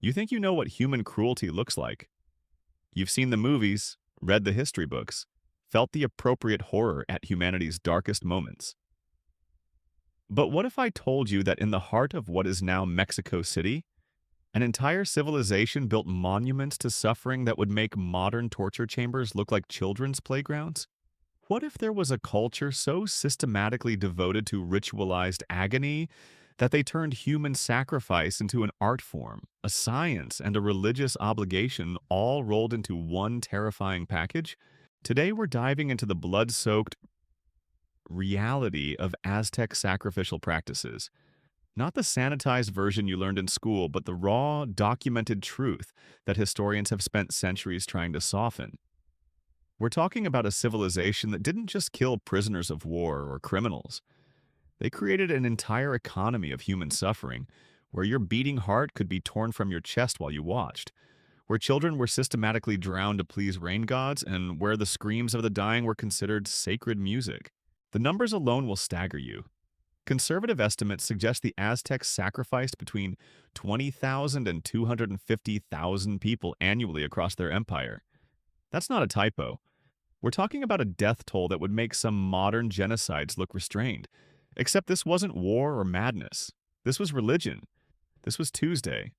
You think you know what human cruelty looks like. You've seen the movies, read the history books, felt the appropriate horror at humanity's darkest moments. But what if I told you that in the heart of what is now Mexico City, an entire civilization built monuments to suffering that would make modern torture chambers look like children's playgrounds? What if there was a culture so systematically devoted to ritualized agony that they turned human sacrifice into an art form, a science, and a religious obligation all rolled into one terrifying package? Today we're diving into the blood-soaked reality of Aztec sacrificial practices. Not the sanitized version you learned in school, but the raw, documented truth that historians have spent centuries trying to soften. We're talking about a civilization that didn't just kill prisoners of war or criminals. They created an entire economy of human suffering, where your beating heart could be torn from your chest while you watched, where children were systematically drowned to please rain gods, and where the screams of the dying were considered sacred music. The numbers alone will stagger you. Conservative estimates suggest the Aztecs sacrificed between 20,000 and 250,000 people annually across their empire. That's not a typo. We're talking about a death toll that would make some modern genocides look restrained. Except this wasn't war or madness. This was religion. This was Tuesday.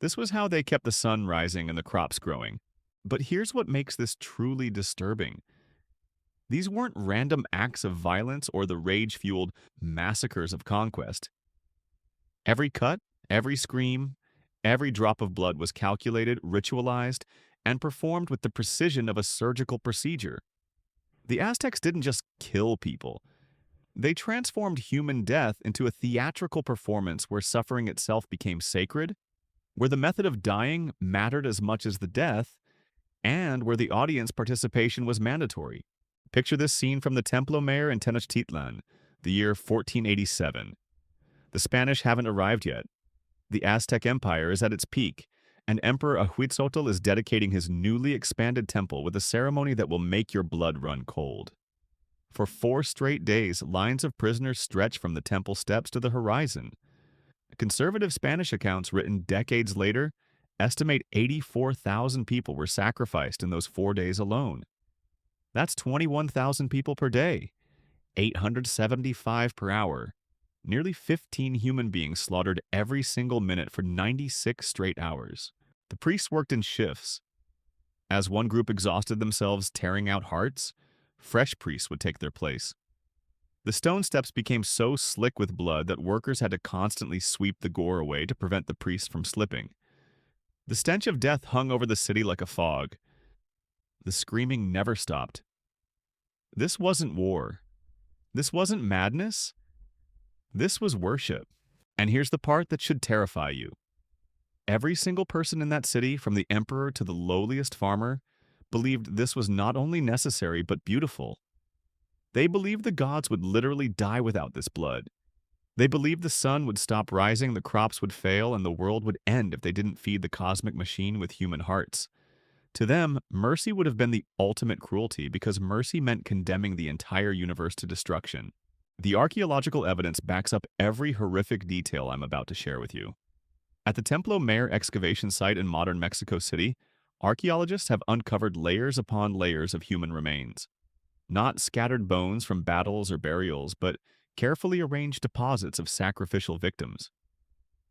This was how they kept the sun rising and the crops growing. But here's what makes this truly disturbing. These weren't random acts of violence or the rage-fueled massacres of conquest. Every cut, every scream, every drop of blood was calculated, ritualized, and performed with the precision of a surgical procedure. The Aztecs didn't just kill people. They transformed human death into a theatrical performance where suffering itself became sacred, where the method of dying mattered as much as the death, and where the audience participation was mandatory. Picture this scene from the Templo Mayor in Tenochtitlan, the year 1487. The Spanish haven't arrived yet. The Aztec Empire is at its peak, and Emperor Ahuitzotl is dedicating his newly expanded temple with a ceremony that will make your blood run cold. For 4 straight days, lines of prisoners stretch from the temple steps to the horizon. Conservative Spanish accounts written decades later estimate 84,000 people were sacrificed in those 4 days alone. That's 21,000 people per day, 875 per hour, nearly 15 human beings slaughtered every single minute for 96 straight hours. The priests worked in shifts. As one group exhausted themselves tearing out hearts, fresh priests would take their place. The stone steps became so slick with blood that workers had to constantly sweep the gore away to prevent the priests from slipping. The stench of death hung over the city like a fog. The screaming never stopped. This wasn't war. This wasn't madness. This was worship. And here's the part that should terrify you. Every single person in that city, from the emperor to the lowliest farmer, believed this was not only necessary but beautiful. They believed the gods would literally die without this blood. They believed the sun would stop rising, the crops would fail, and the world would end if they didn't feed the cosmic machine with human hearts. To them, mercy would have been the ultimate cruelty because mercy meant condemning the entire universe to destruction. The archaeological evidence backs up every horrific detail I'm about to share with you. At the Templo Mayor excavation site in modern Mexico City, archaeologists have uncovered layers upon layers of human remains. Not scattered bones from battles or burials, but carefully arranged deposits of sacrificial victims.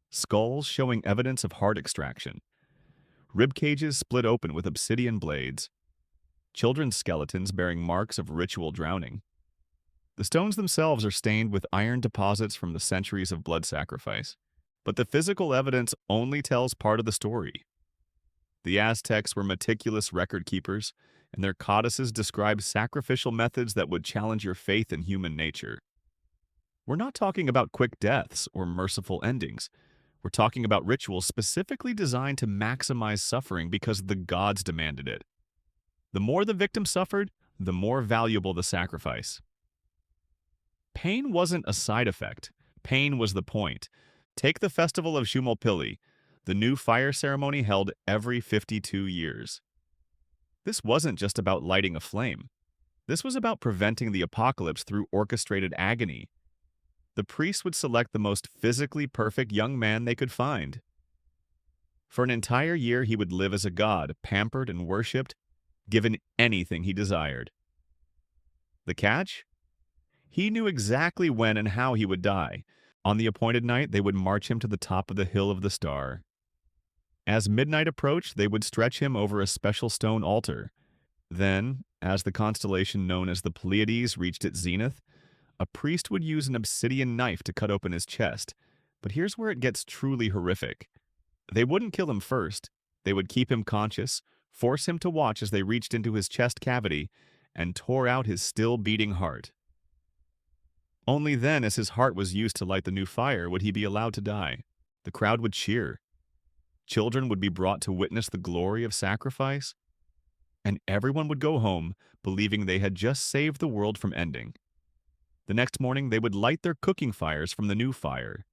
Skulls showing evidence of heart extraction. Rib cages split open with obsidian blades. Children's skeletons bearing marks of ritual drowning. The stones themselves are stained with iron deposits from the centuries of blood sacrifice. But the physical evidence only tells part of the story. The Aztecs were meticulous record keepers, and their codices describe sacrificial methods that would challenge your faith in human nature. We're not talking about quick deaths or merciful endings. We're talking about rituals specifically designed to maximize suffering because the gods demanded it. The more the victim suffered, the more valuable the sacrifice. Pain wasn't a side effect. Pain was the point. Take the festival of Shumalpili, the new fire ceremony held every 52 years. This wasn't just about lighting a flame. This was about preventing the apocalypse through orchestrated agony. The priests would select the most physically perfect young man they could find. For an entire year, he would live as a god, pampered and worshipped, given anything he desired. The catch? He knew exactly when and how he would die. On the appointed night, they would march him to the top of the Hill of the Star. As midnight approached, they would stretch him over a special stone altar. Then, as the constellation known as the Pleiades reached its zenith, a priest would use an obsidian knife to cut open his chest. But here's where it gets truly horrific. They wouldn't kill him first. They would keep him conscious, force him to watch as they reached into his chest cavity, and tore out his still beating heart. Only then, as his heart was used to light the new fire, would he be allowed to die. The crowd would cheer. Children would be brought to witness the glory of sacrifice, and everyone would go home believing they had just saved the world from ending. The next morning, they would light their cooking fires from the new fire,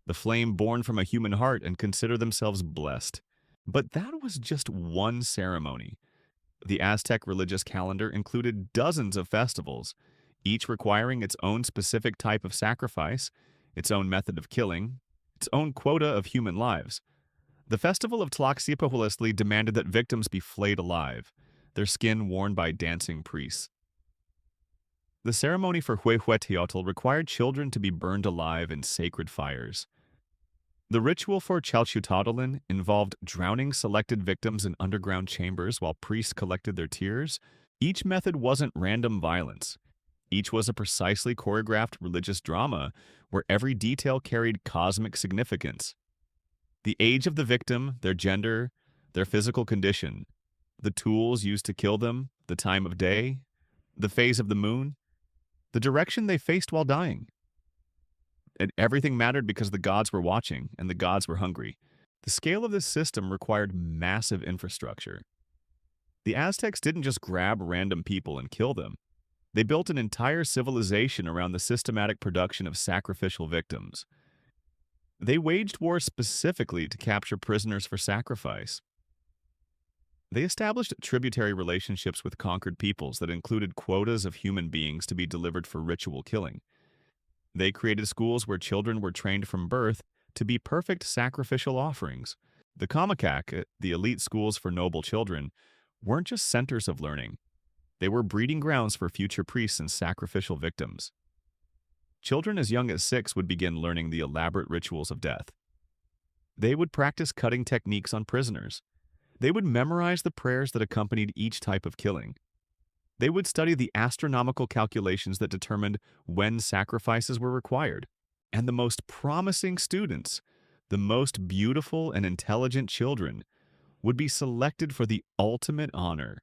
the flame born from a human heart, and consider themselves blessed. But that was just one ceremony. The Aztec religious calendar included dozens of festivals, each requiring its own specific type of sacrifice, its own method of killing, its own quota of human lives. The festival of Tlaxcala demanded that victims be flayed alive, their skin worn by dancing priests. The ceremony for Huehueteotl required children to be burned alive in sacred fires. The ritual for Chalchutatlin involved drowning selected victims in underground chambers while priests collected their tears. Each method wasn't random violence. Each was a precisely choreographed religious drama where every detail carried cosmic significance. The age of the victim, their gender, their physical condition, the tools used to kill them, the time of day, the phase of the moon, the direction they faced while dying. And everything mattered because the gods were watching and the gods were hungry. The scale of this system required massive infrastructure. The Aztecs didn't just grab random people and kill them. They built an entire civilization around the systematic production of sacrificial victims. They waged war specifically to capture prisoners for sacrifice. They established tributary relationships with conquered peoples that included quotas of human beings to be delivered for ritual killing. They created schools where children were trained from birth to be perfect sacrificial offerings. The Kamakak, the elite schools for noble children, weren't just centers of learning. They were breeding grounds for future priests and sacrificial victims. Children as young as 6 would begin learning the elaborate rituals of death. They would practice cutting techniques on prisoners. They would memorize the prayers that accompanied each type of killing. They would study the astronomical calculations that determined when sacrifices were required. And the most promising students, the most beautiful and intelligent children, would be selected for the ultimate honor.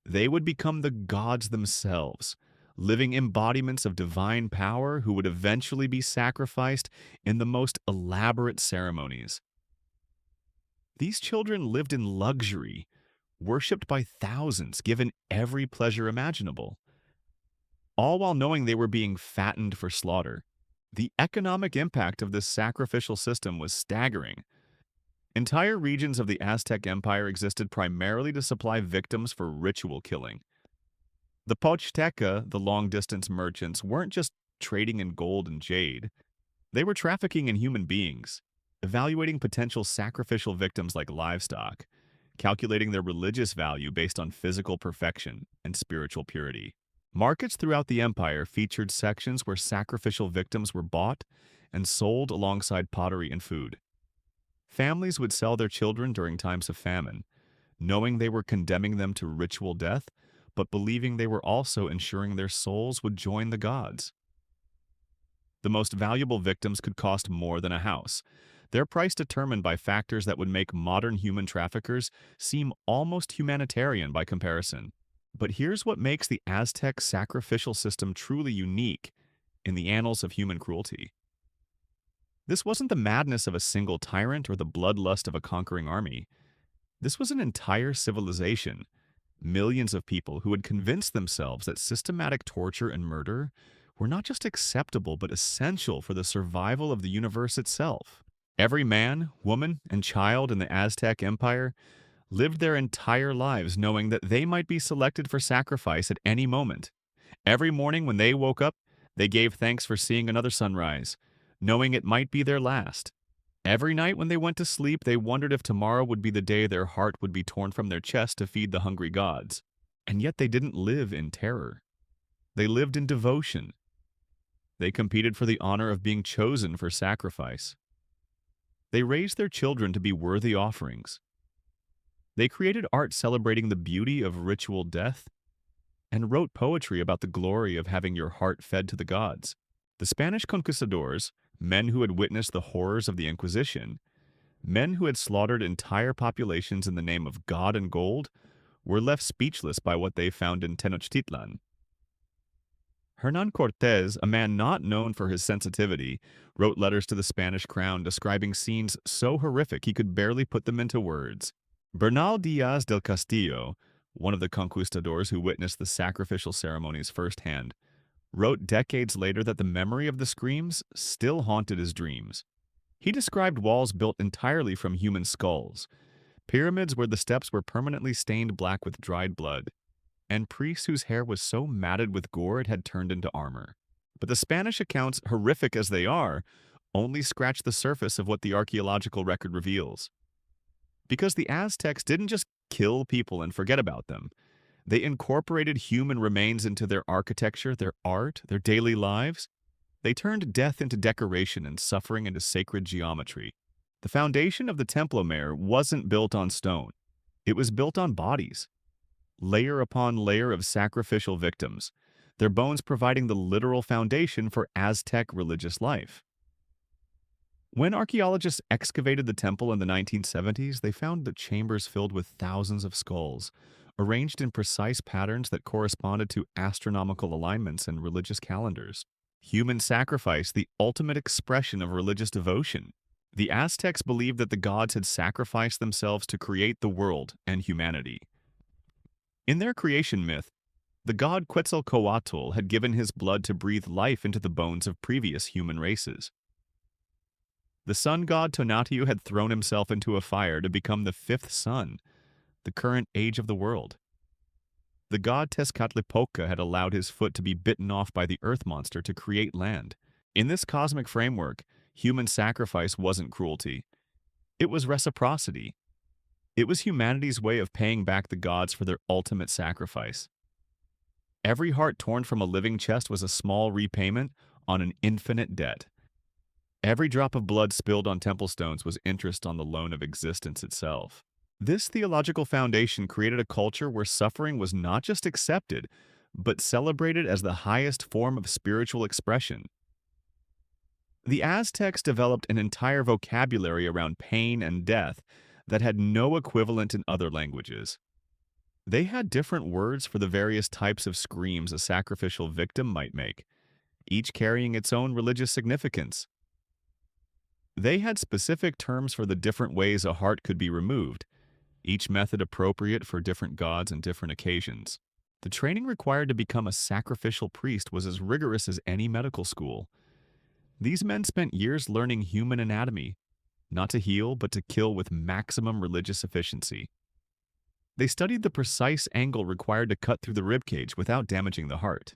They would become the gods themselves, living embodiments of divine power who would eventually be sacrificed in the most elaborate ceremonies. These children lived in luxury, worshipped by thousands, given every pleasure imaginable, all while knowing they were being fattened for slaughter. The economic impact of this sacrificial system was staggering. Entire regions of the Aztec Empire existed primarily to supply victims for ritual killing. The Pochteka, the long-distance merchants, weren't just trading in gold and jade. They were trafficking in human beings, evaluating potential sacrificial victims like livestock, calculating their religious value based on physical perfection and spiritual purity. Markets throughout the empire featured sections where sacrificial victims were bought and sold alongside pottery and food. Families would sell their children during times of famine, knowing they were condemning them to ritual death, but believing they were also ensuring their souls would join the gods. The most valuable victims could cost more than a house, their price determined by factors that would make modern human traffickers seem almost humanitarian by comparison. But here's what makes the Aztec sacrificial system truly unique in the annals of human cruelty. This wasn't the madness of a single tyrant or the bloodlust of a conquering army. This was an entire civilization, millions of people who had convinced themselves that systematic torture and murder were not just acceptable but essential for the survival of the universe itself. Every man, woman, and child in the Aztec Empire lived their entire lives knowing that they might be selected for sacrifice at any moment. Every morning when they woke up, they gave thanks for seeing another sunrise, knowing it might be their last. Every night when they went to sleep, they wondered if tomorrow would be the day their heart would be torn from their chest to feed the hungry gods. And yet they didn't live in terror. They lived in devotion. They competed for the honor of being chosen for sacrifice. They raised their children to be worthy offerings. They created art celebrating the beauty of ritual death and wrote poetry about the glory of having your heart fed to the gods. The Spanish conquistadors, men who had witnessed the horrors of the Inquisition, men who had slaughtered entire populations in the name of God and gold, were left speechless by what they found in Tenochtitlan. Hernán Cortés, a man not known for his sensitivity, wrote letters to the Spanish crown describing scenes so horrific he could barely put them into words. Bernal Díaz del Castillo, one of the conquistadors who witnessed the sacrificial ceremonies firsthand, wrote decades later that the memory of the screams still haunted his dreams. He described walls built entirely from human skulls, pyramids where the steps were permanently stained black with dried blood, and priests whose hair was so matted with gore it had turned into armor. But the Spanish accounts, horrific as they are, only scratch the surface of what the archaeological record reveals. Because the Aztecs didn't just kill people and forget about them. They incorporated human remains into their architecture, their art, their daily lives. They turned death into decoration and suffering into sacred geometry. The foundation of the Templo Mayor wasn't built on stone. It was built on bodies, layer upon layer of sacrificial victims, their bones providing the literal foundation for Aztec religious life. When archaeologists excavated the temple in the 1970s, they found the chambers filled with thousands of skulls, arranged in precise patterns that corresponded to astronomical alignments and religious calendars. Human sacrifice, the ultimate expression of religious devotion. The Aztecs believed that the gods had sacrificed themselves to create the world and humanity. In their creation myth, the god Quetzalcoatl had given his blood to breathe life into the bones of previous human races. The sun god Tonatiuh had thrown himself into a fire to become the fifth sun, the current age of the world. The god Tezcatlipoca had allowed his foot to be bitten off by the earth monster to create land. In this cosmic framework, human sacrifice wasn't cruelty. It was reciprocity. It was humanity's way of paying back the gods for their ultimate sacrifice. Every heart torn from a living chest was a small repayment on an infinite debt. Every drop of blood spilled on temple stones was interest on the loan of existence itself. This theological foundation created a culture where suffering was not just accepted, but celebrated as the highest form of spiritual expression. The Aztecs developed an entire vocabulary around pain and death that had no equivalent in other languages. They had different words for the various types of screams a sacrificial victim might make, each carrying its own religious significance. They had specific terms for the different ways a heart could be removed, each method appropriate for different gods and different occasions. The training required to become a sacrificial priest was as rigorous as any medical school. These men spent years learning human anatomy, not to heal, but to kill with maximum religious efficiency. They studied the precise angle required to cut through the ribcage without damaging the heart.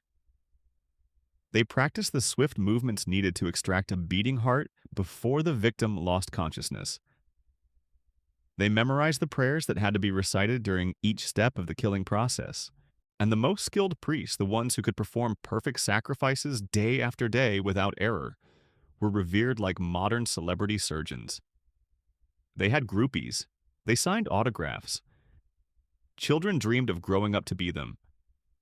They practiced the swift movements needed to extract a beating heart before the victim lost consciousness. They memorized the prayers that had to be recited during each step of the killing process. And the most skilled priests, the ones who could perform perfect sacrifices day after day without error, were revered like modern celebrity surgeons. They had groupies. They signed autographs. Children dreamed of growing up to be them.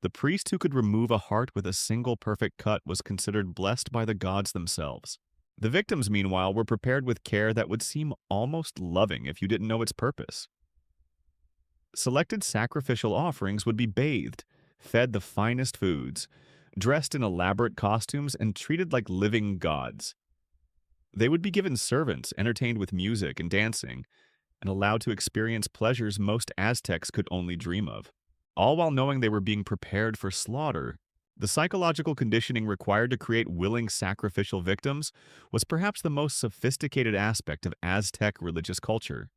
The priest who could remove a heart with a single perfect cut was considered blessed by the gods themselves. The victims, meanwhile, were prepared with care that would seem almost loving if you didn't know its purpose. Selected sacrificial offerings would be bathed, fed the finest foods, dressed in elaborate costumes, and treated like living gods. They would be given servants, entertained with music and dancing, and allowed to experience pleasures most Aztecs could only dream of. All while knowing they were being prepared for slaughter. The psychological conditioning required to create willing sacrificial victims was perhaps the most sophisticated aspect of Aztec religious culture.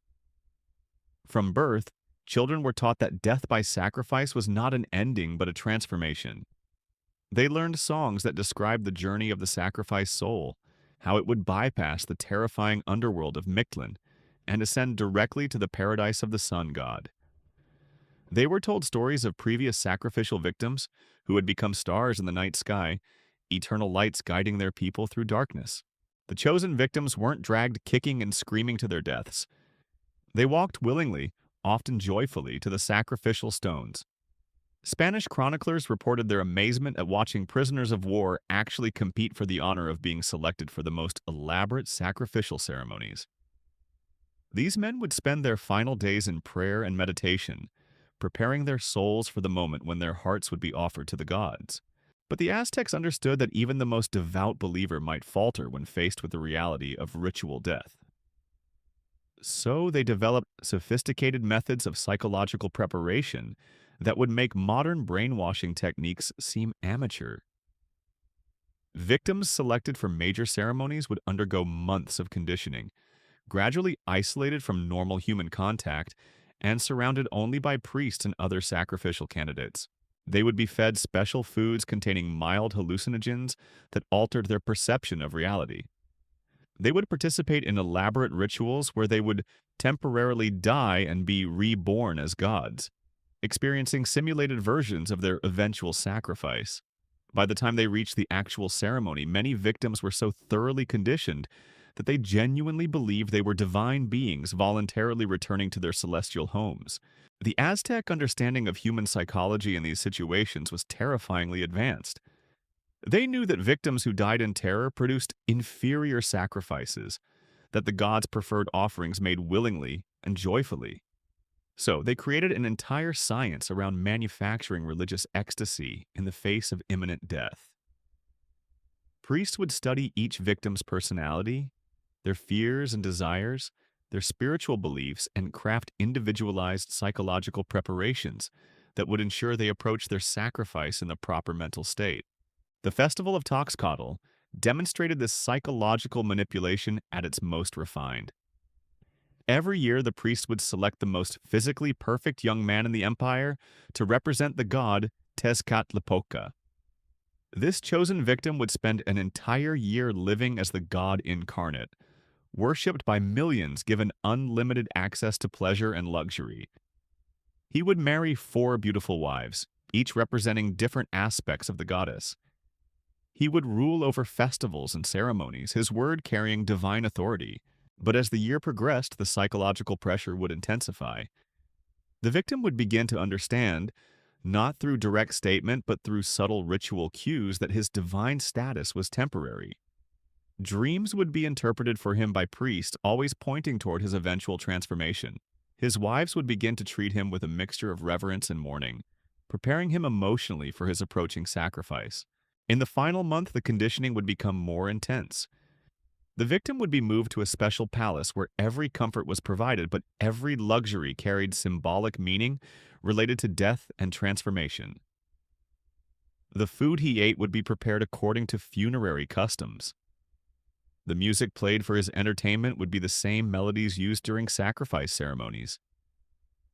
From birth, children were taught that death by sacrifice was not an ending but a transformation. They learned songs that described the journey of the sacrificed soul, how it would bypass the terrifying underworld of Mictlan and ascend directly to the paradise of the sun god. They were told stories of previous sacrificial victims who had become stars in the night sky, eternal lights guiding their people through darkness. The chosen victims weren't dragged kicking and screaming to their deaths. They walked willingly, often joyfully, to the sacrificial stones. Spanish chroniclers reported their amazement at watching prisoners of war actually compete for the honor of being selected for the most elaborate sacrificial ceremonies. These men would spend their final days in prayer and meditation, preparing their souls for the moment when their hearts would be offered to the gods. But the Aztecs understood that even the most devout believer might falter when faced with the reality of ritual death. So they developed sophisticated methods of psychological preparation that would make modern brainwashing techniques seem amateur. Victims selected for major ceremonies would undergo months of conditioning, gradually isolated from normal human contact and surrounded only by priests and other sacrificial candidates. They would be fed special foods containing mild hallucinogens that altered their perception of reality. They would participate in elaborate rituals where they would temporarily die and be reborn as gods, experiencing simulated versions of their eventual sacrifice. By the time they reached the actual ceremony, many victims were so thoroughly conditioned that they genuinely believed they were divine beings voluntarily returning to their celestial homes. The Aztec understanding of human psychology in these situations was terrifyingly advanced. They knew that victims who died in terror produced inferior sacrifices, that the gods preferred offerings made willingly and joyfully. So they created an entire science around manufacturing religious ecstasy in the face of imminent death. Priests would study each victim's personality, their fears and desires, their spiritual beliefs, and craft individualized psychological preparations that would ensure they approach their sacrifice in the proper mental state. The Festival of Toxcatl demonstrated this psychological manipulation at its most refined. Every year, the priest would select the most physically perfect young man in the empire to represent the god Tezcatlipoca. This chosen victim would spend an entire year living as the god incarnate, worshipped by millions given unlimited access to pleasure and luxury. He would marry 4 beautiful wives, each representing different aspects of the goddess. He would rule over festivals and ceremonies, his word carrying divine authority. But as the year progressed, the psychological pressure would intensify. The victim would begin to understand, not through direct statement but through subtle ritual cues, that his divine status was temporary. Dreams would be interpreted for him by priests, always pointing toward his eventual transformation. His wives would begin to treat him with a mixture of reverence and mourning, preparing him emotionally for his approaching sacrifice. In the final month, the conditioning would become more intense. The victim would be moved to a special palace where every comfort was provided, but every luxury carried symbolic meaning related to death and transformation. The food he ate would be prepared according to funerary customs. The music played for his entertainment would be the same melodies used during sacrifice ceremonies.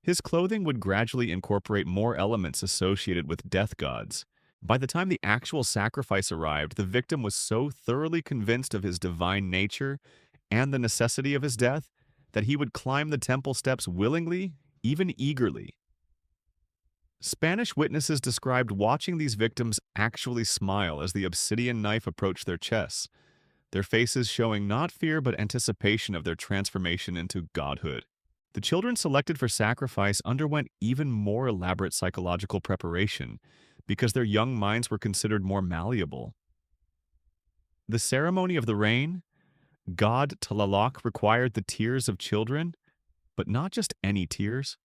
His clothing would gradually incorporate more elements associated with death gods. By the time the actual sacrifice arrived, the victim was so thoroughly convinced of his divine nature and the necessity of his death that he would climb the temple steps willingly, even eagerly. Spanish witnesses described watching these victims actually smile as the obsidian knife approached their chests, their faces showing not fear but anticipation of their transformation into godhood. The children selected for sacrifice underwent even more elaborate psychological preparation because their young minds were considered more malleable. The ceremony of the rain, God Tlaloc required the tears of children, but not just any tears.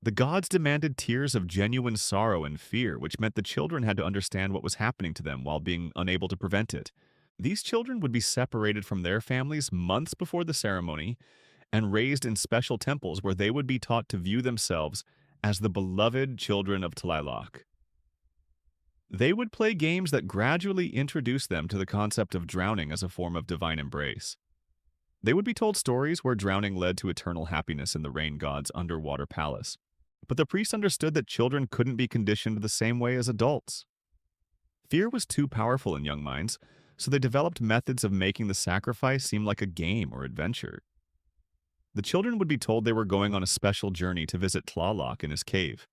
The gods demanded tears of genuine sorrow and fear, which meant the children had to understand what was happening to them while being unable to prevent it. These children would be separated from their families months before the ceremony and raised in special temples where they would be taught to view themselves as the beloved children of Tlaloc. They would play games that gradually introduced them to the concept of drowning as a form of divine embrace. They would be told stories where drowning led to eternal happiness in the rain god's underwater palace. But the priests understood that children couldn't be conditioned the same way as adults. Fear was too powerful in young minds, so they developed methods of making the sacrifice seem like a game or adventure. The children would be told they were going on a special journey to visit Tlaloc in his cave.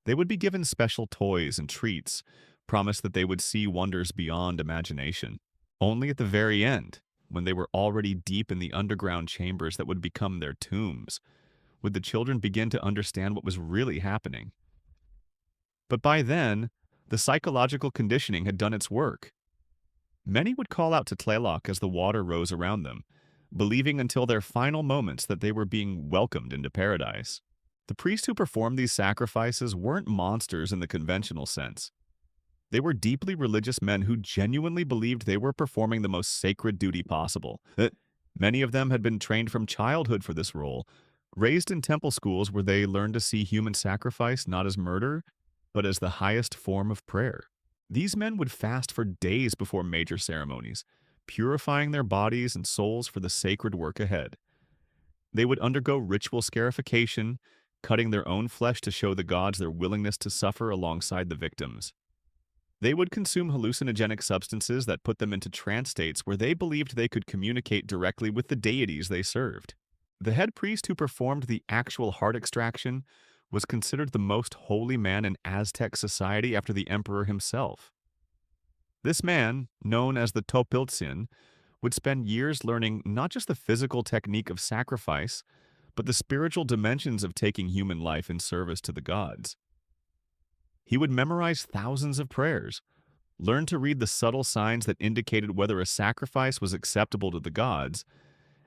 They would be given special toys and treats, promised that they would see wonders beyond imagination. Only at the very end, when they were already deep in the underground chambers that would become their tombs, would the children begin to understand what was really happening. But by then, the psychological conditioning had done its work. Many would call out to Tlaloc as the water rose around them, believing until their final moments that they were being welcomed into paradise. The priests who performed these sacrifices weren't monsters in the conventional sense. They were deeply religious men who genuinely believed they were performing the most sacred duty possible. Many of them had been trained from childhood for this role, raised in temple schools where they learned to see human sacrifice not as murder, but as the highest form of prayer. These men would fast for days before major ceremonies, purifying their bodies and souls for the sacred work ahead. They would undergo ritual scarification, cutting their own flesh to show the gods their willingness to suffer alongside the victims. They would consume hallucinogenic substances that put them into trance states where they believed they could communicate directly with the deities they served. The head priest who performed the actual heart extraction was considered the most holy man in Aztec society after the emperor himself. This man, known as the Topiltzin, would spend years learning not just the physical technique of sacrifice, but the spiritual dimensions of taking human life in service to the gods. He would memorize thousands of prayers, learn to read the subtle signs that indicated whether a sacrifice was acceptable to the gods,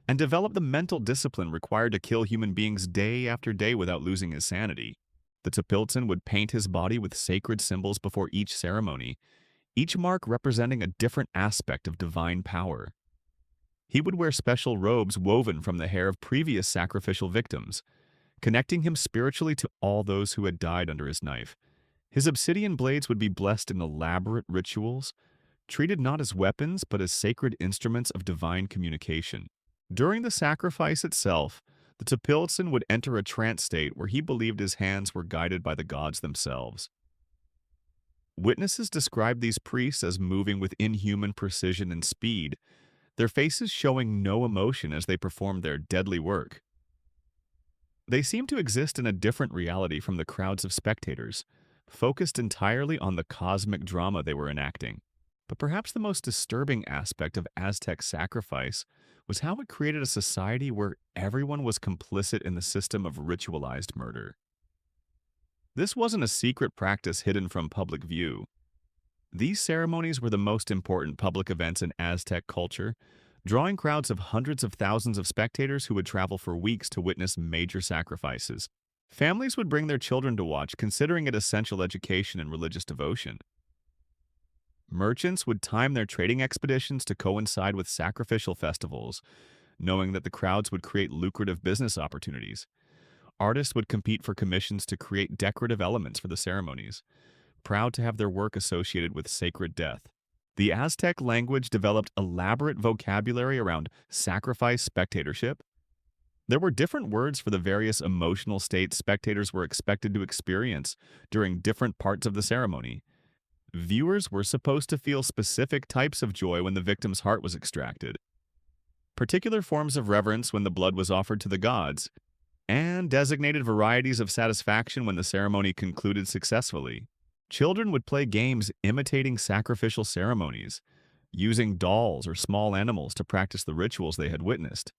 and develop the mental discipline required to kill human beings day after day without losing his sanity. The Topiltzin would paint his body with sacred symbols before each ceremony, each mark representing a different aspect of divine power. He would wear special robes woven from the hair of previous sacrificial victims, connecting him spiritually to all those who had died under his knife. His obsidian blades would be blessed in elaborate rituals, treated not as weapons but as sacred instruments of divine communication. During the sacrifice itself, the Topiltzin would enter a trance state where he believed his hands were guided by the gods themselves. Witnesses described these priests as moving with inhuman precision and speed, their faces showing no emotion as they performed their deadly work. They seemed to exist in a different reality from the crowds of spectators, focused entirely on the cosmic drama they were enacting. But perhaps the most disturbing aspect of Aztec sacrifice was how it created a society where everyone was complicit in the system of ritualized murder. This wasn't a secret practice hidden from public view. These ceremonies were the most important public events in Aztec culture, drawing crowds of hundreds of thousands of spectators who would travel for weeks to witness major sacrifices. Families would bring their children to watch, considering it essential education and religious devotion. Merchants would time their trading expeditions to coincide with sacrificial festivals, knowing that the crowds would create lucrative business opportunities. Artists would compete for commissions to create decorative elements for the ceremonies, proud to have their work associated with sacred death. The Aztec language developed elaborate vocabulary around sacrifice spectatorship. There were different words for the various emotional states spectators were expected to experience during different parts of the ceremony. Viewers were supposed to feel specific types of joy when the victim's heart was extracted, particular forms of reverence when the blood was offered to the gods, and designated varieties of satisfaction when the ceremony concluded successfully. Children would play games imitating sacrificial ceremonies, using dolls or small animals to practice the rituals they had witnessed.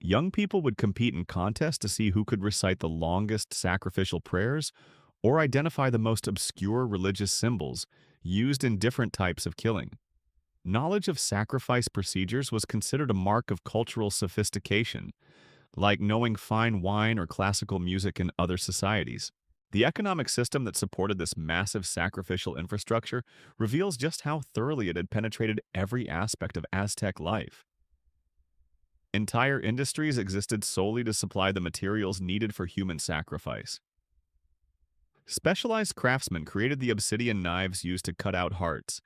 Young people would compete in contests to see who could recite the longest sacrificial prayers or identify the most obscure religious symbols used in different types of killing. Knowledge of sacrifice procedures was considered a mark of cultural sophistication, like knowing fine wine or classical music in other societies. The economic system that supported this massive sacrificial infrastructure reveals just how thoroughly it had penetrated every aspect of Aztec life. Entire industries existed solely to supply the materials needed for human sacrifice. Specialized craftsmen created the obsidian knives used to cut out hearts,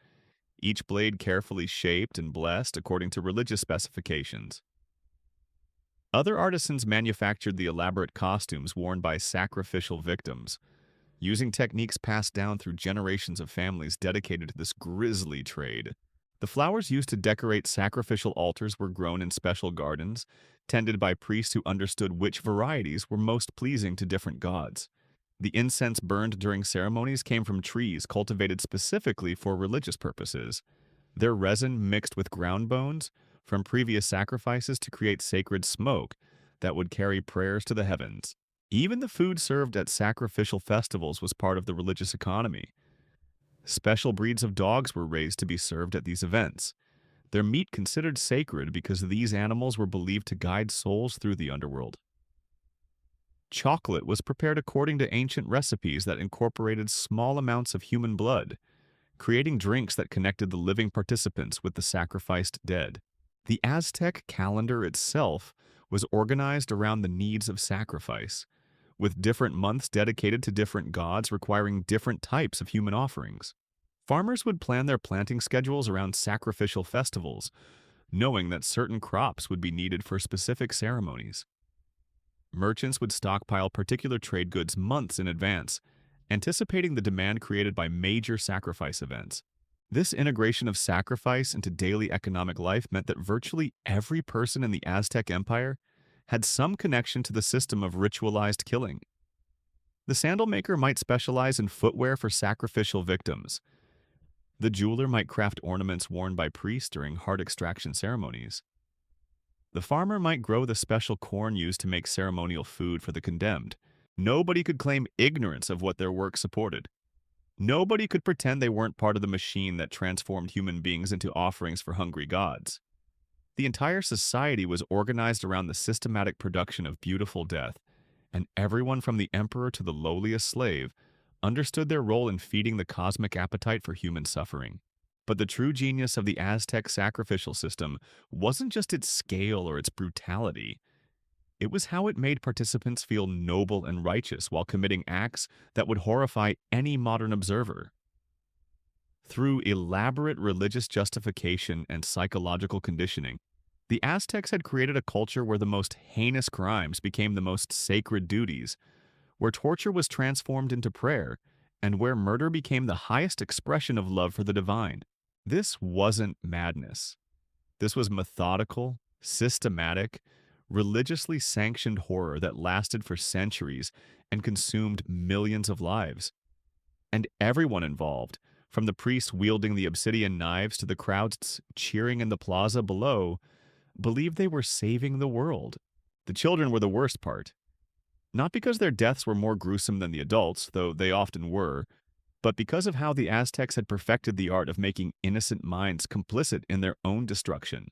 each blade carefully shaped and blessed according to religious specifications. Other artisans manufactured the elaborate costumes worn by sacrificial victims, using techniques passed down through generations of families dedicated to this grisly trade. The flowers used to decorate sacrificial altars were grown in special gardens, tended by priests who understood which varieties were most pleasing to different gods. The incense burned during ceremonies came from trees cultivated specifically for religious purposes. Their resin mixed with ground bones from previous sacrifices to create sacred smoke that would carry prayers to the heavens. Even the food served at sacrificial festivals was part of the religious economy. Special breeds of dogs were raised to be served at these events. Their meat considered sacred because these animals were believed to guide souls through the underworld. Chocolate was prepared according to ancient recipes that incorporated small amounts of human blood, creating drinks that connected the living participants with the sacrificed dead. The Aztec calendar itself was organized around the needs of sacrifice, with different months dedicated to different gods requiring different types of human offerings. Farmers would plan their planting schedules around sacrificial festivals, knowing that certain crops would be needed for specific ceremonies. Merchants would stockpile particular trade goods months in advance, anticipating the demand created by major sacrifice events. This integration of sacrifice into daily economic life meant that virtually every person in the Aztec Empire had some connection to the system of ritualized killing. The sandal maker might specialize in footwear for sacrificial victims. The jeweler might craft ornaments worn by priests during heart extraction ceremonies. The farmer might grow the special corn used to make ceremonial food for the condemned. Nobody could claim ignorance of what their work supported. Nobody could pretend they weren't part of the machine that transformed human beings into offerings for hungry gods. The entire society was organized around the systematic production of beautiful death, and everyone from the emperor to the lowliest slave understood their role in feeding the cosmic appetite for human suffering. But the true genius of the Aztec sacrificial system wasn't just its scale or its brutality. It was how it made participants feel noble and righteous while committing acts that would horrify any modern observer. Through elaborate religious justification and psychological conditioning, the Aztecs had created a culture where the most heinous crimes became the most sacred duties, where torture was transformed into prayer, and where murder became the highest expression of love for the divine. This wasn't madness. This was methodical, systematic, religiously sanctioned horror that lasted for centuries and consumed millions of lives. And everyone involved, from the priests wielding the obsidian knives to the crowds cheering in the plaza below, believed they were saving the world. The children were the worst part. Not because their deaths were more gruesome than the adults, though they often were, but because of how the Aztecs had perfected the art of making innocent minds complicit in their own destruction.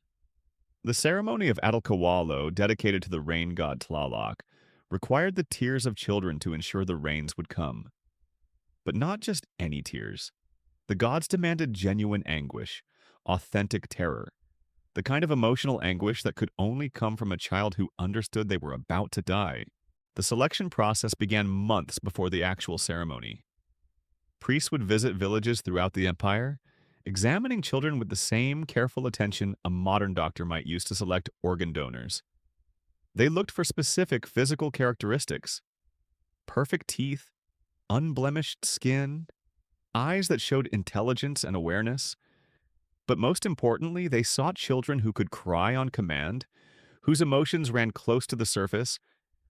The ceremony of Atalcawalo, dedicated to the rain god Tlaloc, required the tears of children to ensure the rains would come. But not just any tears. The gods demanded genuine anguish, authentic terror, the kind of emotional anguish that could only come from a child who understood they were about to die. The selection process began months before the actual ceremony. Priests would visit villages throughout the empire, examining children with the same careful attention a modern doctor might use to select organ donors. They looked for specific physical characteristics: perfect teeth, unblemished skin, eyes that showed intelligence and awareness. But most importantly, they sought children who could cry on command, whose emotions ran close to the surface,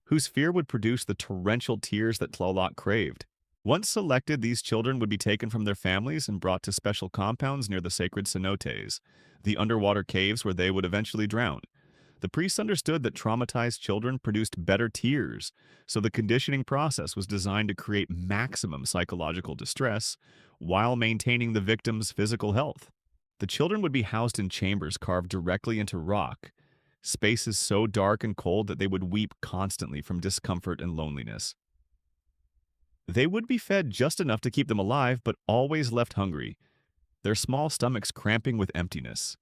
whose fear would produce the torrential tears that Tlaloc craved. Once selected, these children would be taken from their families and brought to special compounds near the sacred cenotes, the underwater caves where they would eventually drown. The priests understood that traumatized children produced better tears, so the conditioning process was designed to create maximum psychological distress while maintaining the victim's physical health. The children would be housed in chambers carved directly into rock, spaces so dark and cold that they would weep constantly from discomfort and loneliness. They would be fed just enough to keep them alive, but always left hungry, their small stomachs cramping with emptiness.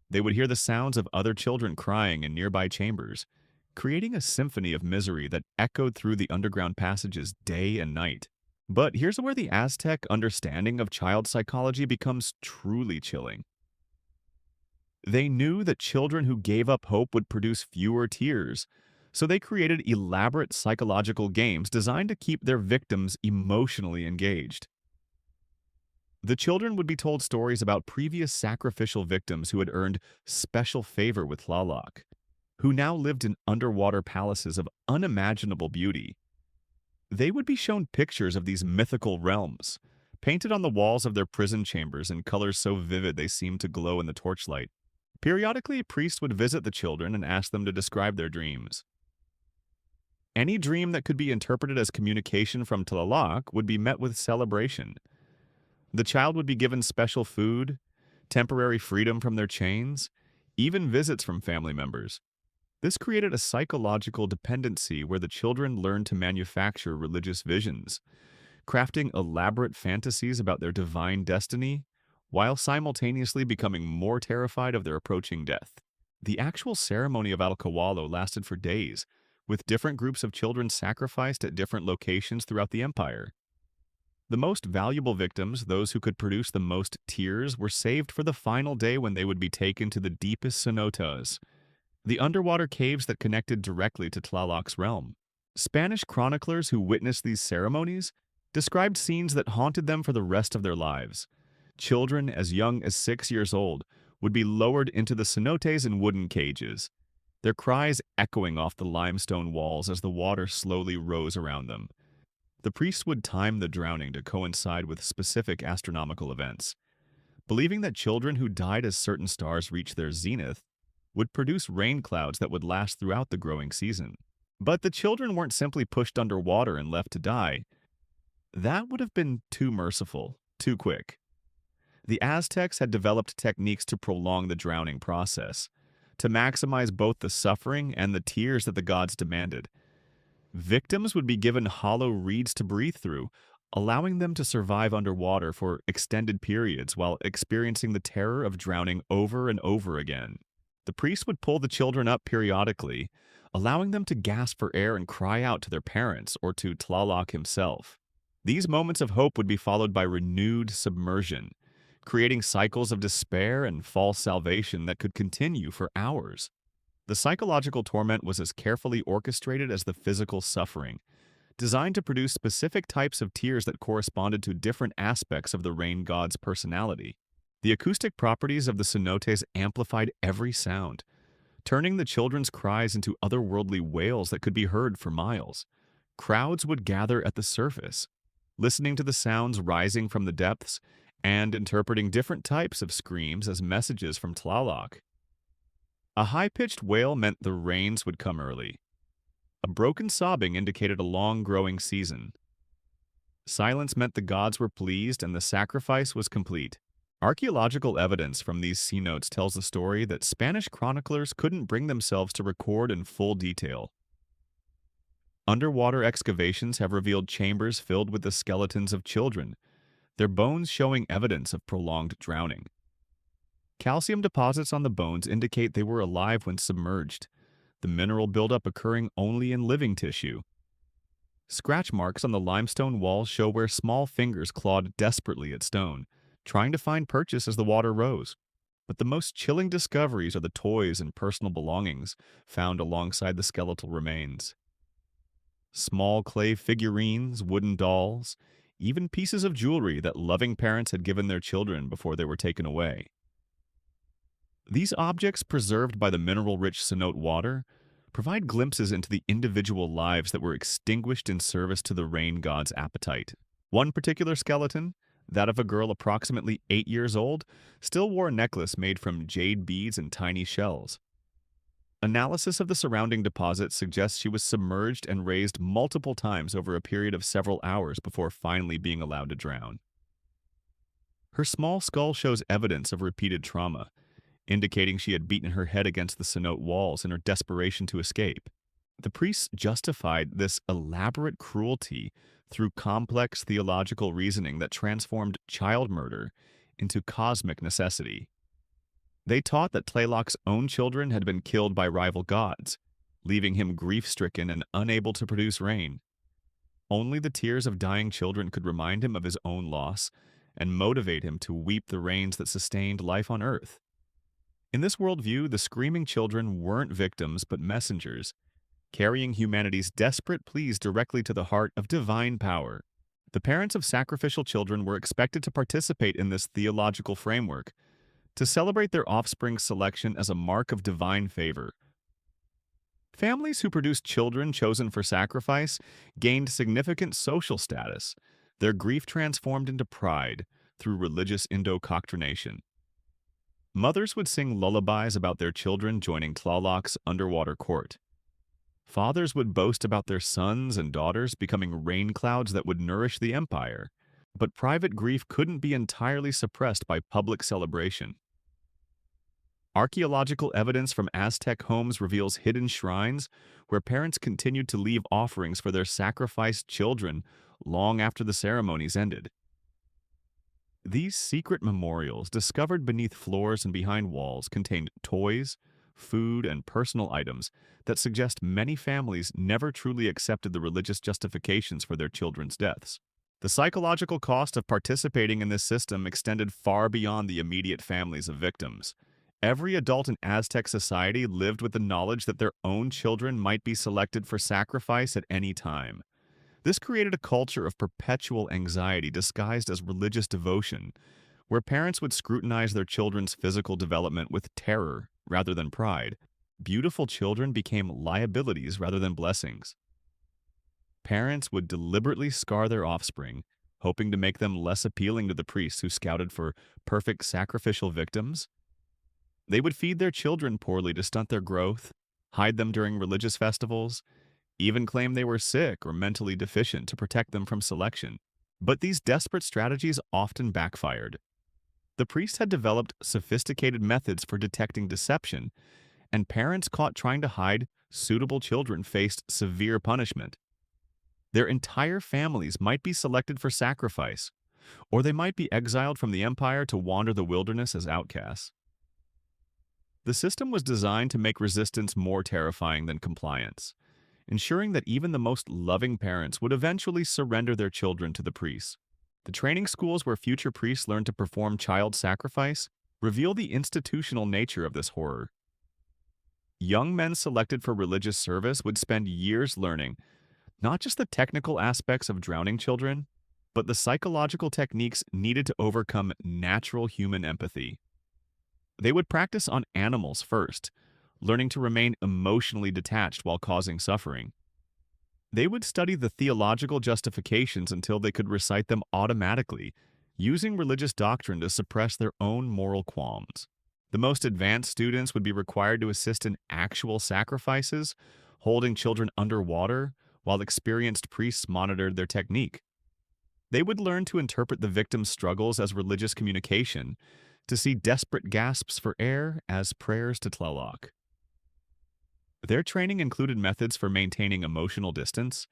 They would hear the sounds of other children crying in nearby chambers, creating a symphony of misery that echoed through the underground passages day and night. But here's where the Aztec understanding of child psychology becomes truly chilling. They knew that children who gave up hope would produce fewer tears, so they created elaborate psychological games designed to keep their victims emotionally engaged. The children would be told stories about previous sacrificial victims who had earned special favor with Tlaloc, who now lived in underwater palaces of unimaginable beauty. They would be shown pictures of these mythical realms, painted on the walls of their prison chambers in colors so vivid they seemed to glow in the torchlight. Periodically, priests would visit the children and ask them to describe their dreams. Any dream that could be interpreted as communication from Tlaloc would be met with celebration. The child would be given special food, temporary freedom from their chains, even visits from family members. This created a psychological dependency where the children learned to manufacture religious visions, crafting elaborate fantasies about their divine destiny, while simultaneously becoming more terrified of their approaching death. The actual ceremony of Alcawallo lasted for days, with different groups of children sacrificed at different locations throughout the empire. The most valuable victims, those who could produce the most tears, were saved for the final day when they would be taken to the deepest cenotes, the underwater caves that connected directly to Tlaloc's realm. Spanish chroniclers who witnessed these ceremonies described scenes that haunted them for the rest of their lives. Children as young as 6 years old would be lowered into the cenotes in wooden cages, their cries echoing off the limestone walls as the water slowly rose around them. The priests would time the drowning to coincide with specific astronomical events, believing that children who died as certain stars reached their zenith would produce rain clouds that would last throughout the growing season. But the children weren't simply pushed underwater and left to die. That would have been too merciful, too quick. The Aztecs had developed techniques to prolong the drowning process, to maximize both the suffering and the tears that the gods demanded. Victims would be given hollow reeds to breathe through, allowing them to survive underwater for extended periods while experiencing the terror of drowning over and over again. The priests would pull the children up periodically, allowing them to gasp for air and cry out to their parents or to Tlaloc himself. These moments of hope would be followed by renewed submersion, creating cycles of despair and false salvation that could continue for hours. The psychological torment was as carefully orchestrated as the physical suffering, designed to produce specific types of tears that corresponded to different aspects of the rain god's personality. The acoustic properties of the cenotes amplified every sound, turning the children's cries into otherworldly wails that could be heard for miles. Crowds would gather at the surface, listening to the sounds rising from the depths and interpreting different types of screams as messages from Tlaloc. A high-pitched wail meant the rains would come early. A broken sobbing indicated a long growing season. Silence meant the gods were pleased and the sacrifice was complete. Archaeological evidence from these cenotes tells the story that Spanish chroniclers couldn't bring themselves to record in full detail. Underwater excavations have revealed chambers filled with the skeletons of children, their bones showing evidence of prolonged drowning. Calcium deposits on the bones indicate they were alive when submerged, the mineral buildup occurring only in living tissue. Scratch marks on the limestone walls show where small fingers clawed desperately at stone, trying to find purchase as the water rose. But the most chilling discoveries are the toys and personal belongings found alongside the skeletal remains. Small clay figurines, wooden dolls, even pieces of jewelry that loving parents had given their children before they were taken away. These objects, preserved by the mineral-rich cenote water, provide glimpses into the individual lives that were extinguished in service to the rain god's appetite. One particular skeleton, that of a girl approximately 8 years old, still wore a necklace made from jade beads and tiny shells. Analysis of the surrounding deposits suggests she was submerged and raised multiple times over a period of several hours before finally being allowed to drown. Her small skull shows evidence of repeated trauma, indicating she had beaten her head against the cenote walls in her desperation to escape. The priests justified this elaborate cruelty through complex theological reasoning that transformed child murder into cosmic necessity. They taught that Tlaloc's own children had been killed by rival gods, leaving him grief-stricken and unable to produce rain. Only the tears of dying children could remind him of his own loss and motivate him to weep the rains that sustained life on Earth. In this worldview, the screaming children weren't victims but messengers, carrying humanity's desperate pleas directly to the heart of divine power. The parents of sacrificial children were expected to participate in this theological framework, to celebrate their offspring's selection as a mark of divine favor. Families who produced children chosen for sacrifice gained significant social status, their grief transformed into pride through religious indoctrination. Mothers would sing lullabies about their children joining Tlaloc's underwater court. Fathers would boast about their sons and daughters becoming rain clouds that would nourish the empire. But private grief couldn't be entirely suppressed by public celebration. Archaeological evidence from Aztec homes reveals hidden shrines where parents continued to leave offerings for their sacrificed children long after the ceremonies ended. These secret memorials, discovered beneath floors and behind walls, contained toys, food, and personal items that suggest many families never truly accepted the religious justifications for their children's deaths. The psychological cost of participating in this system extended far beyond the immediate families of victims. Every adult in Aztec society lived with the knowledge that their own children might be selected for sacrifice at any time. This created a culture of perpetual anxiety disguised as religious devotion, where parents would scrutinize their children's physical development with terror rather than pride. Beautiful children became liabilities rather than blessings. Parents would deliberately scar their offspring, hoping to make them less appealing to the priests who scouted for perfect sacrificial victims. They would feed their children poorly to stunt their growth, hide them during religious festivals, even claim they were sick or mentally deficient to protect them from selection. But these desperate strategies often backfired. The priests had developed sophisticated methods for detecting deception, and parents caught trying to hide suitable children faced severe punishment. Their entire families might be selected for sacrifice, or they might be exiled from the empire to wander the wilderness as outcasts. The system was designed to make resistance more terrifying than compliance, ensuring that even the most loving parents would eventually surrender their children to the priests. The training schools where future priests learned to perform child sacrifice reveal the institutional nature of this horror. Young men selected for religious service would spend years learning not just the technical aspects of drowning children, but the psychological techniques needed to overcome natural human empathy. They would practice on animals first, learning to remain emotionally detached while causing suffering. They would study the theological justifications until they could recite them automatically, using religious doctrine to suppress their own moral qualms. The most advanced students would be required to assist in actual sacrifices, holding children underwater, while experienced priests monitored their technique. They would learn to interpret the victim's struggles as religious communication, to see desperate gasps for air as prayers to Tlaloc. Their training included methods for maintaining emotional distance,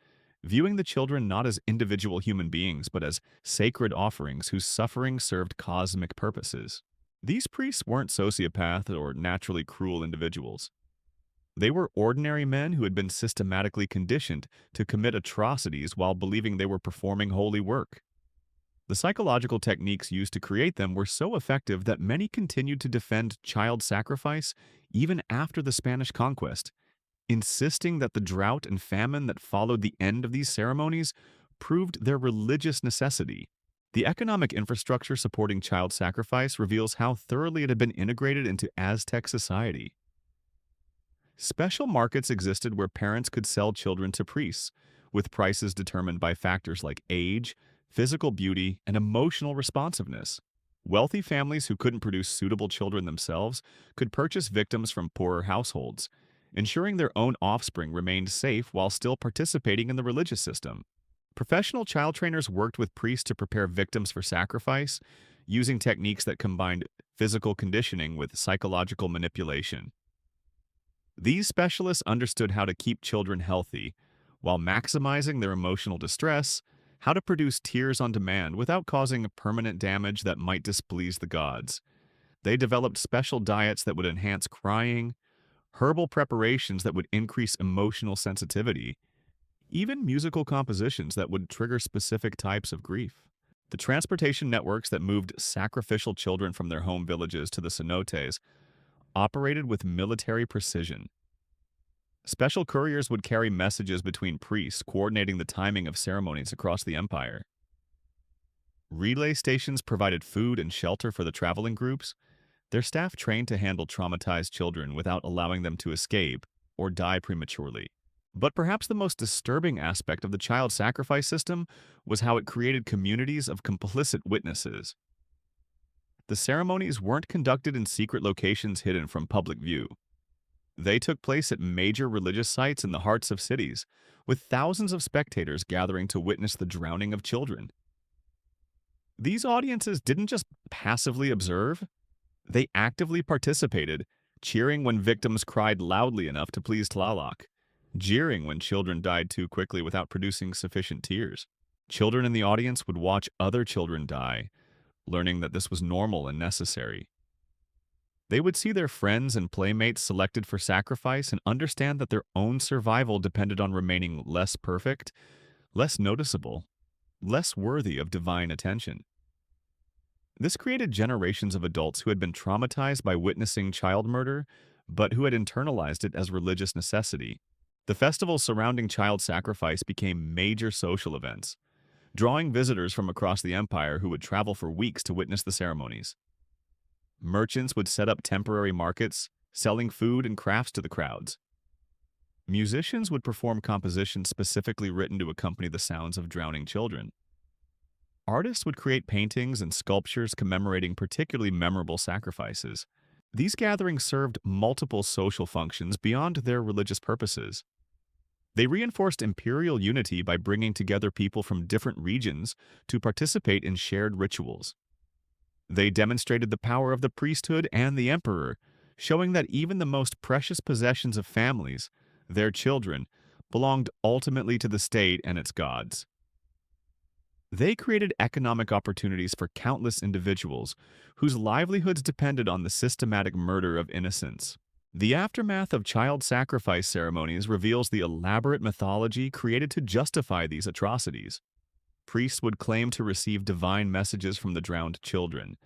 viewing the children not as individual human beings but as sacred offerings whose suffering served cosmic purposes. These priests weren't sociopaths or naturally cruel individuals. They were ordinary men who had been systematically conditioned to commit atrocities while believing they were performing holy work. The psychological techniques used to create them were so effective that many continued to defend child sacrifice even after the Spanish conquest, insisting that the drought and famine that followed the end of these ceremonies proved their religious necessity. The economic infrastructure supporting child sacrifice reveals how thoroughly it had been integrated into Aztec society. Special markets existed where parents could sell children to priests, with prices determined by factors like age, physical beauty, and emotional responsiveness. Wealthy families who couldn't produce suitable children themselves could purchase victims from poorer households, ensuring their own offspring remained safe while still participating in the religious system. Professional child trainers worked with priests to prepare victims for sacrifice, using techniques that combined physical conditioning with psychological manipulation. These specialists understood how to keep children healthy, while maximizing their emotional distress, how to produce tears on demand without causing permanent damage that might displease the gods. They developed special diets that would enhance crying, herbal preparations that would increase emotional sensitivity, even musical compositions that would trigger specific types of grief. The transportation networks that moved sacrificial children from their home villages to the cenotes operated with military precision. Special couriers would carry messages between priests, coordinating the timing of ceremonies across the empire. Relay stations provided food and shelter for the traveling groups, their staff trained to handle traumatized children without allowing them to escape or die prematurely. But perhaps the most disturbing aspect of the child sacrifice system was how it created communities of complicit witnesses. The ceremonies weren't conducted in secret locations hidden from public view. They took place at major religious sites in the hearts of cities, with thousands of spectators gathering to witness the drowning of children. These audiences didn't just passively observe, they actively participated, cheering when victims cried loudly enough to please Tlaloc, jeering when children died too quickly without producing sufficient tears. Children in the audience would watch other children die, learning that this was normal and necessary. They would see their friends and playmates selected for sacrifice and understand that their own survival depended on remaining less perfect, less noticeable, less worthy of divine attention. This created generations of adults who had been traumatized by witnessing child murder, but who had internalized it as religious necessity. The festivals surrounding child sacrifice became major social events, drawing visitors from across the empire who would travel for weeks to witness the ceremonies. Merchants would set up temporary markets, selling food and crafts to the crowds. Musicians would perform compositions specifically written to accompany the sounds of drowning children. Artists would create paintings and sculptures commemorating particularly memorable sacrifices. These gatherings served multiple social functions beyond their religious purposes. They reinforced imperial unity by bringing together people from different regions to participate in shared rituals. They demonstrated the power of the priesthood and the emperor, showing that even the most precious possessions of families, their children, belonged ultimately to the state and its gods. They created economic opportunities for countless individuals whose livelihoods depended on the systematic murder of innocents. The aftermath of child sacrifice ceremonies reveals the elaborate mythology created to justify these atrocities. Priests would claim to receive divine messages from the drowned children,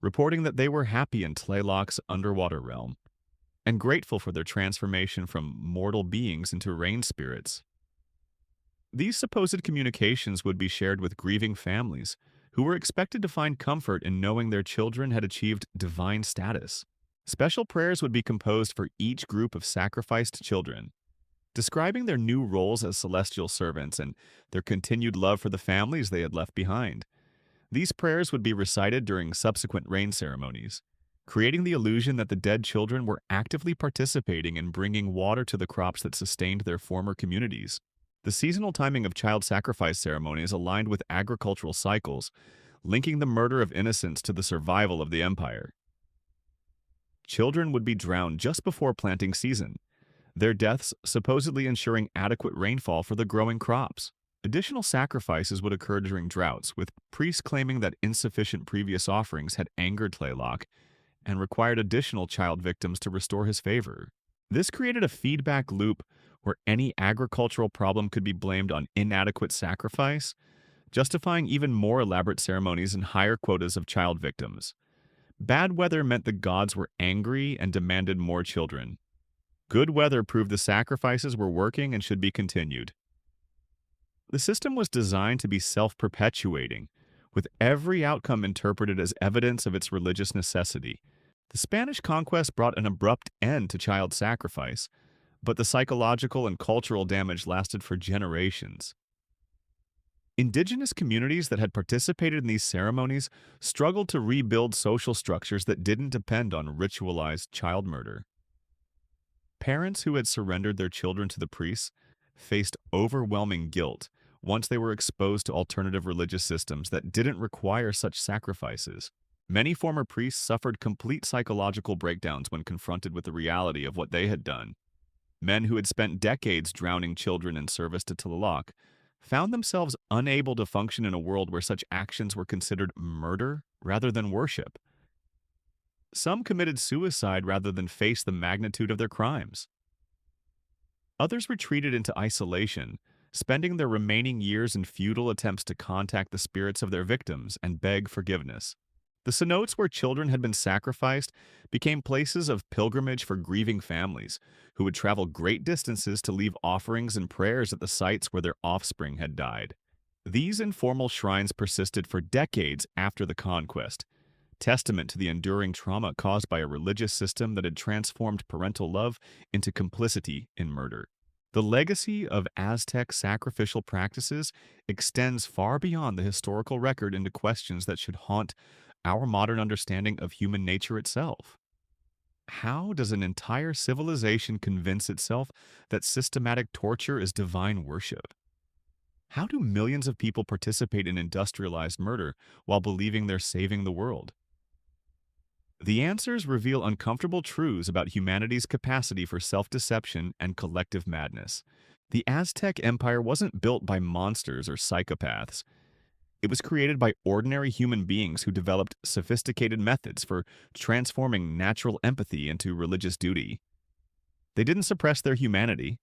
reporting that they were happy in Tlaloc's underwater realm, and grateful for their transformation from mortal beings into rain spirits. These supposed communications would be shared with grieving families, who were expected to find comfort in knowing their children had achieved divine status. Special prayers would be composed for each group of sacrificed children, describing their new roles as celestial servants and their continued love for the families they had left behind. These prayers would be recited during subsequent rain ceremonies, creating the illusion that the dead children were actively participating in bringing water to the crops that sustained their former communities. The seasonal timing of child sacrifice ceremonies aligned with agricultural cycles, linking the murder of innocents to the survival of the empire. Children would be drowned just before planting season, their deaths supposedly ensuring adequate rainfall for the growing crops. Additional sacrifices would occur during droughts, with priests claiming that insufficient previous offerings had angered Tlaloc and required additional child victims to restore his favor. This created a feedback loop where any agricultural problem could be blamed on inadequate sacrifice, justifying even more elaborate ceremonies and higher quotas of child victims. Bad weather meant the gods were angry and demanded more children. Good weather proved the sacrifices were working and should be continued. The system was designed to be self-perpetuating, with every outcome interpreted as evidence of its religious necessity. The Spanish conquest brought an abrupt end to child sacrifice, but the psychological and cultural damage lasted for generations. Indigenous communities that had participated in these ceremonies struggled to rebuild social structures that didn't depend on ritualized child murder. Parents who had surrendered their children to the priests faced overwhelming guilt once they were exposed to alternative religious systems that didn't require such sacrifices. Many former priests suffered complete psychological breakdowns when confronted with the reality of what they had done. Men who had spent decades drowning children in service to Tlaloc found themselves unable to function in a world where such actions were considered murder rather than worship. Some committed suicide rather than face the magnitude of their crimes. Others retreated into isolation, spending their remaining years in futile attempts to contact the spirits of their victims and beg forgiveness. The cenotes where children had been sacrificed became places of pilgrimage for grieving families who would travel great distances to leave offerings and prayers at the sites where their offspring had died. These informal shrines persisted for decades after the conquest, testament to the enduring trauma caused by a religious system that had transformed parental love into complicity in murder. The legacy of Aztec sacrificial practices extends far beyond the historical record into questions that should haunt our modern understanding of human nature itself. How does an entire civilization convince itself that systematic torture is divine worship? How do millions of people participate in industrialized murder while believing they're saving the world? The answers reveal uncomfortable truths about humanity's capacity for self-deception and collective madness. The Aztec Empire wasn't built by monsters or psychopaths. It was created by ordinary human beings who developed sophisticated methods for transforming natural empathy into religious duty. They didn't suppress their humanity,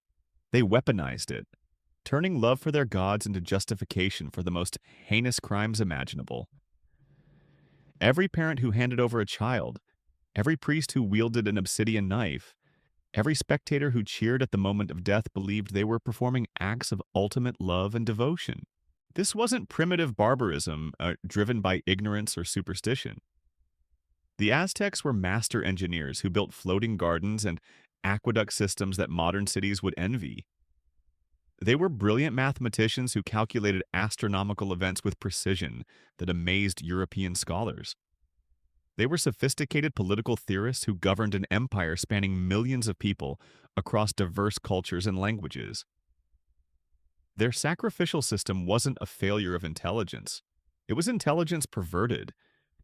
they weaponized it, turning love for their gods into justification for the most heinous crimes imaginable. Every parent who handed over a child, every priest who wielded an obsidian knife, every spectator who cheered at the moment of death believed they were performing acts of ultimate love and devotion. This wasn't primitive barbarism driven by ignorance or superstition. The Aztecs were master engineers who built floating gardens and aqueduct systems that modern cities would envy. They were brilliant mathematicians who calculated astronomical events with precision that amazed European scholars. They were sophisticated political theorists who governed an empire spanning millions of people across diverse cultures and languages. Their sacrificial system wasn't a failure of intelligence. It was intelligence perverted,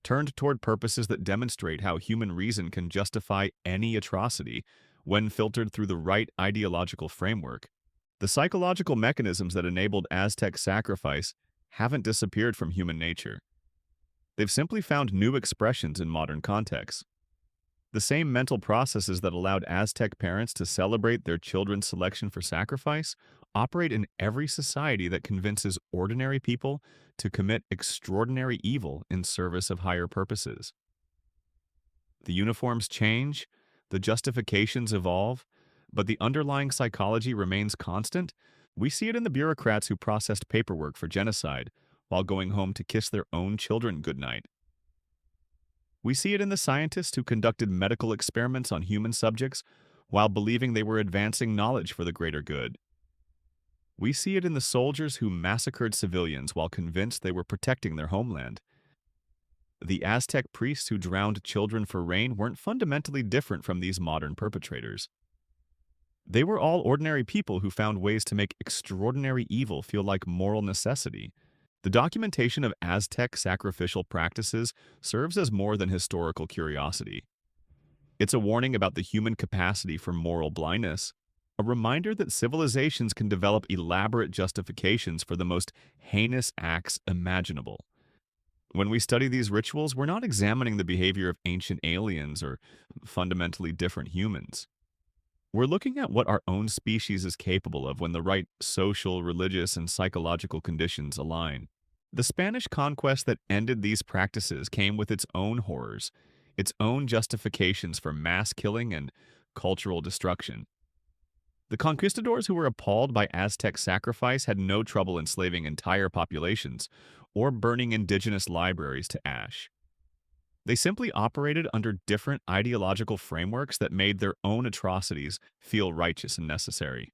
turned toward purposes that demonstrate how human reason can justify any atrocity when filtered through the right ideological framework. The psychological mechanisms that enabled Aztec sacrifice haven't disappeared from human nature. They've simply found new expressions in modern contexts. The same mental processes that allowed Aztec parents to celebrate their children's selection for sacrifice operate in every society that convinces ordinary people to commit extraordinary evil in service of higher purposes. The uniforms change, the justifications evolve, but the underlying psychology remains constant. We see it in the bureaucrats who processed paperwork for genocide while going home to kiss their own children goodnight. We see it in the scientists who conducted medical experiments on human subjects while believing they were advancing knowledge for the greater good. We see it in the soldiers who massacred civilians while convinced they were protecting their homeland. The Aztec priests who drowned children for rain weren't fundamentally different from these modern perpetrators. They were all ordinary people who found ways to make extraordinary evil feel like moral necessity. The documentation of Aztec sacrificial practices serves as more than historical curiosity. It's a warning about the human capacity for moral blindness, a reminder that civilizations can develop elaborate justifications for the most heinous acts imaginable. When we study these rituals, we're not examining the behavior of ancient aliens or fundamentally different humans. We're looking at what our own species is capable of when the right social, religious, and psychological conditions align. The Spanish conquest that ended these practices came with its own horrors, its own justifications for mass killing and cultural destruction. The conquistadors who were appalled by Aztec sacrifice had no trouble enslaving entire populations or burning indigenous libraries to ash. They simply operated under different ideological frameworks that made their own atrocities feel righteous and necessary.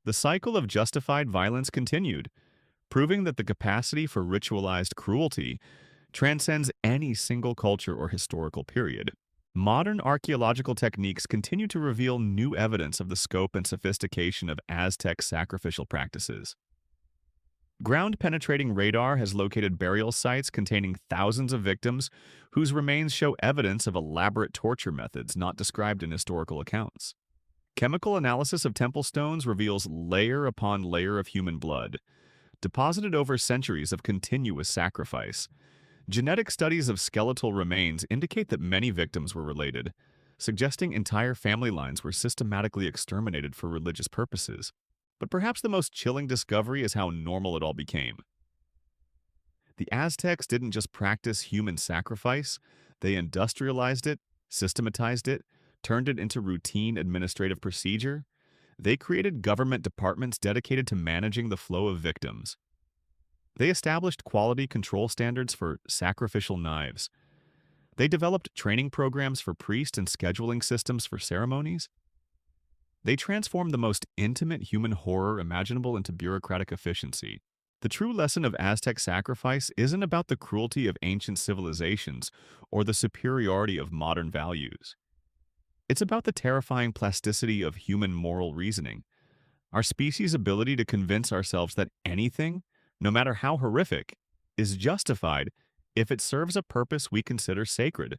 The cycle of justified violence continued, proving that the capacity for ritualized cruelty transcends any single culture or historical period. Modern archaeological techniques continue to reveal new evidence of the scope and sophistication of Aztec sacrificial practices. Ground-penetrating radar has located burial sites containing thousands of victims whose remains show evidence of elaborate torture methods not described in historical accounts. Chemical analysis of temple stones reveals layer upon layer of human blood, deposited over centuries of continuous sacrifice. Genetic studies of skeletal remains indicate that many victims were related, suggesting entire family lines were systematically exterminated for religious purposes. But perhaps the most chilling discovery is how normal it all became. The Aztecs didn't just practice human sacrifice, they industrialized it, systematized it, turned it into routine administrative procedure. They created government departments dedicated to managing the flow of victims. They established quality control standards for sacrificial knives. They developed training programs for priests and scheduling systems for ceremonies. They transformed the most intimate human horror imaginable into bureaucratic efficiency. The true lesson of Aztec sacrifice isn't about the cruelty of ancient civilizations or the superiority of modern values. It's about the terrifying plasticity of human moral reasoning, our species' ability to convince ourselves that anything, no matter how horrific, is justified if it serves a purpose we consider sacred.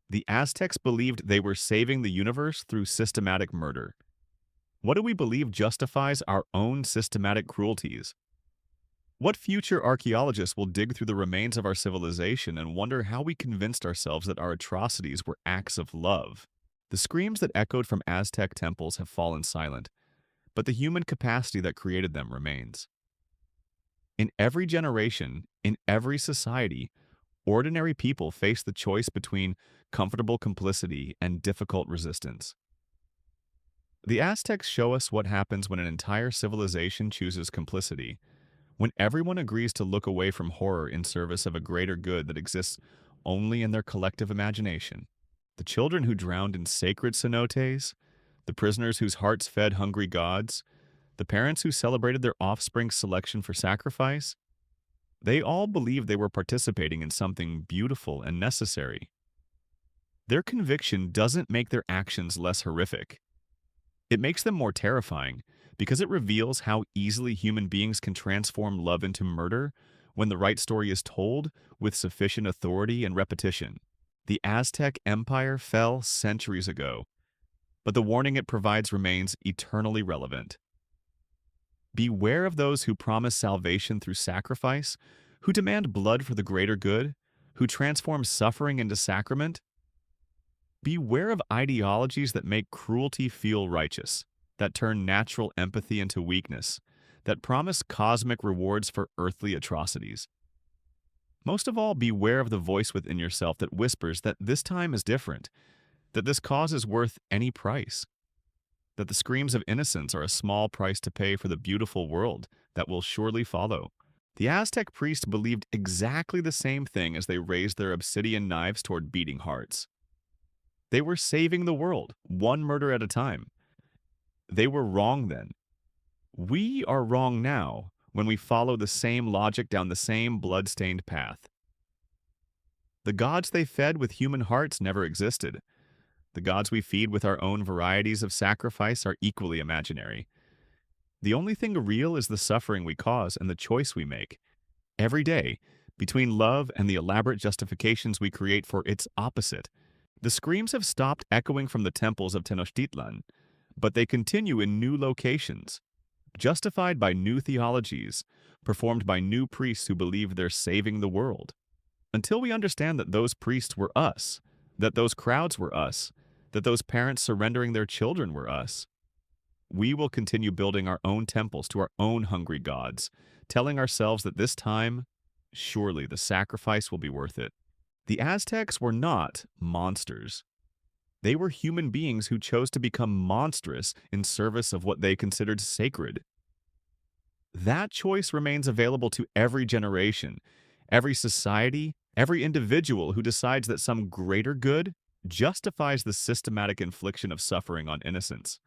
The Aztecs believed they were saving the universe through systematic murder. What do we believe justifies our own systematic cruelties? What future archaeologists will dig through the remains of our civilization and wonder how we convinced ourselves that our atrocities were acts of love? The screams that echoed from Aztec temples have fallen silent, but the human capacity that created them remains. In every generation, in every society, ordinary people face the choice between comfortable complicity and difficult resistance. The Aztecs show us what happens when an entire civilization chooses complicity, when everyone agrees to look away from horror in service of a greater good that exists only in their collective imagination. The children who drowned in sacred cenotes, the prisoners whose hearts fed hungry gods, the parents who celebrated their offspring's selection for sacrifice, they all believed they were participating in something beautiful and necessary. Their conviction doesn't make their actions less horrific. It makes them more terrifying because it reveals how easily human beings can transform love into murder when the right story is told with sufficient authority and repetition. The Aztec Empire fell centuries ago, but the warning it provides remains eternally relevant. Beware of those who promise salvation through sacrifice, who demand blood for the greater good, who transform suffering into sacrament. Beware of ideologies that make cruelty feel righteous, that turn natural empathy into weakness, that promise cosmic rewards for earthly atrocities. Most of all, beware of the voice within yourself that whispers that this time is different, that this cause is worth any price, that the screams of innocence are a small price to pay for the beautiful world that will surely follow. The Aztec priests believed exactly the same thing as they raised their obsidian knives toward beating hearts. They were saving the world, one murder at a time. They were wrong then. We are wrong now when we follow the same logic down the same blood-stained path. The gods they fed with human hearts never existed. The gods we feed with our own varieties of sacrifice are equally imaginary. The only thing real is the suffering we cause and the choice we make, every day, between love and the elaborate justifications we create for its opposite. The screams have stopped echoing from the temples of Tenochtitlan, but they continue in new locations, justified by new theologies, performed by new priests who believe they're saving the world. Until we understand that those priests were us, that those crowds were us, that those parents surrendering their children were us, we will continue building our own temples to our own hungry gods, telling ourselves that this time, surely the sacrifice will be worth it. The Aztecs were not monsters. They were human beings who chose to become monstrous in service of what they considered sacred. That choice remains available to every generation, every society, every individual who decides that some greater good justifies the systematic infliction of suffering on innocence.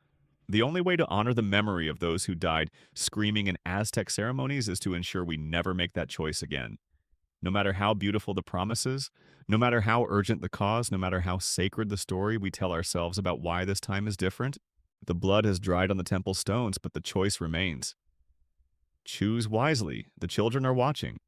The only way to honor the memory of those who died screaming in Aztec ceremonies is to ensure we never make that choice again. No matter how beautiful the promises, no matter how urgent the cause, no matter how sacred the story we tell ourselves about why this time is different, the blood has dried on the temple stones, but the choice remains. Choose wisely. The children are watching.